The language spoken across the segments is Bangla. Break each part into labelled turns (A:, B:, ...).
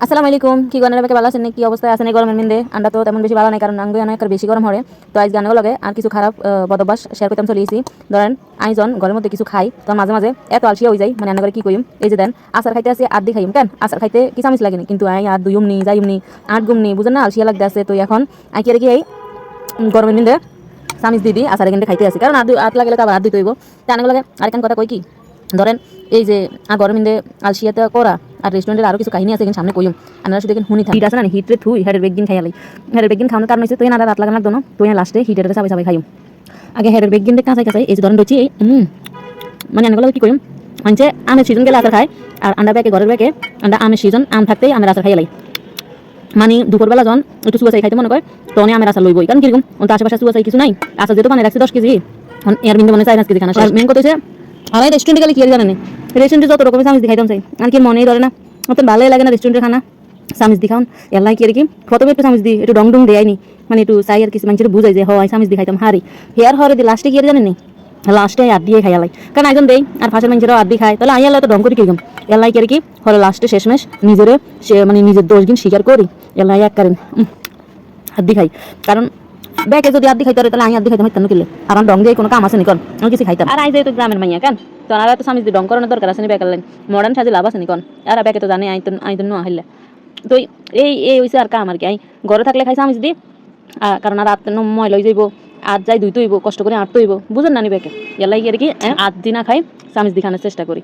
A: আসসালামু আলাইকুম কি গণের বাকি ভালো আছেন কি অবস্থায় আছেন এই গরমের মধ্যে আমরা তো তেমন বেশি ভালো নাই কারণ আঙ্গুই অনেক বেশি গরম হয় তো আজ গানের লগে আর কিছু খারাপ বদভ্যাস শেয়ার করতাম চলিয়েছি ধরেন আইজন ঘরের মধ্যে কিছু খাই তো মাঝে মাঝে এত আলসিয়া হয়ে যায় মানে রান্না করে কি কইম এই যে দেন আচার খাইতে আছে আদি খাইম কেন আচার খাইতে কি চামিচ লাগেনি কিন্তু আই আর দুইম নি যাইম নি আট গুম নি বুঝেন না আলসিয়া লাগতে আছে তো এখন আই কি এই গরমের মধ্যে চামিচ দিদি আচার এখানে খাইতে আছে কারণ আট লাগলে তো আবার হাত দিতে হইব টানার লাগে আরেকখান কথা কই কি ধরেন এই যে গরমের মধ্যে আলসিয়াতে করা আর রেস্টুরেন্টের আরও কিছু কাহিনী আছে এখানে সামনে কইম আপনারা শুধু এখানে হুনি হিট আছে না হিটরে থুই হেডের বেগদিন খাইয়ালাই হেডের বেগদিন খাওয়ানোর কারণ হচ্ছে তুই না রাত লাগানোর জন্য তুই লাস্টে হিটের সাবাই সাবাই খাইম আগে হেডের বেগদিন কাঁচাই কাঁচাই এই যে ধরেন রয়েছি এই মানে আনগুলো কি করিম মানে আমের সিজন গেলে আচার খায় আর আন্ডা ব্যাগে ঘরের ব্যাগে আন্ডা আমের সিজন আম থাকতেই আমের আচার খাইয়ালাই মানে দুপুরবেলা যখন একটু চুয়াশাই খাইতে মনে করে তখন আমের আচার লইবই কারণ কিরকম তো আশেপাশে চুয়াশাই কিছু নাই আচার যেহেতু মানে রাখছি 10 কেজি এর বিন্দু মানে 4-5 কেজি খানা আর মেন কথা হচ্ছে আর রেস্টুরেন্টে গেলে কি আর জানেন রেস্টুরেন্টে যত রকমের চামিচ দেখাইতাম চাই আর কি মনেই ধরে না অত ভালোই লাগে না রেস্টুরেন্টের খানা চামিচ দেখাউন এলাই কি আর কি প্রথমে একটু চামিচ দিই একটু ডং ডং দেয়নি মানে একটু চাই আর কিছু মানুষের বুঝাই যে হয় চামিচ দেখাইতাম হারি হেয়ার হরে দি লাস্টে কি আর জানেন লাস্টে আট দিয়ে খাইয়ালাই কারণ একজন দেই আর ফাঁসের মানুষেরাও আট দিয়ে খায় তাহলে আইয়ালে তো ডং করি কিরকম এলাই কি আর কি হরে লাস্টে শেষমেশ নিজেরে মানে নিজের দোষ দিন স্বীকার করি এলাই এক কারেন হাত দি খাই কারণ ব্যাগে যদি আদি খাইতে তাহলে আমি আদি খাইতাম কেন কিলে আর ডং দিয়ে কোনো কাম আছে নিকন আমি কিছু খাইতাম আর আই যেহেতু গ্রামের মাইয়া কেন তো আর তো স্বামী ডং করানোর দরকার আছে নি ব্যাগের লাইন মডার্ন সাজে লাভ আছে নিকন আর ব্যাগে তো জানি আইতন নো আহিলে তো এই হইছে আর কাম আর কি আই ঘরে থাকলে খাই স্বামী দি কারণ আর রাত মই লই যাইব আর যাই দুই তৈব কষ্ট করে আট তৈব বুঝেন না নি ব্যাগে এলাই আর কি আট দিনা খাই স্বামী দি খানোর চেষ্টা করি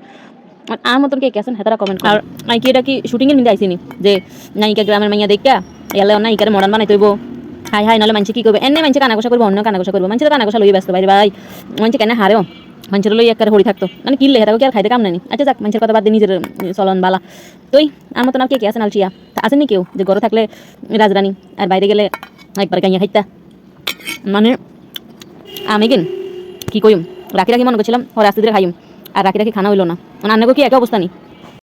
A: আর আমার মতন কে আছেন হেতারা কমেন্ট আর নাকি এটা কি শুটিংয়ের মধ্যে আইসিনি যে নায়িকা গ্রামের মাইয়া দেখা এলাই নায়িকার মডার্ন বানাই তৈব হাই হাই নাহলে মানুষ কি করবে এনে মানুষ কানাঘোষা করবো অন্য কানাঘোষা করবো মানুষের কানাঘোষা লই ব্যস্ত ভাই ভাই মানুষ কেন হারেও মানুষের লই একটা হরি থাকতো মানে কিনলে হেরাও কি আর খাইতে কাম নেই আচ্ছা যাক মানুষের কথা বাদ দিয়ে নিজের চলন বালা তুই আমার মতো না কে আছেন আলচিয়া আসেনি কেউ যে ঘরে থাকলে রাজরানী আর বাইরে গেলে একবার গাইয়া খাইতা মানে আমি কিন কি কইম রাখি রাখি মনে করছিলাম ওর আস্তে ধীরে খাইম আর রাখি রাখি খানা হইলো না মানে আন্নাকে কি একই অবস্থা নেই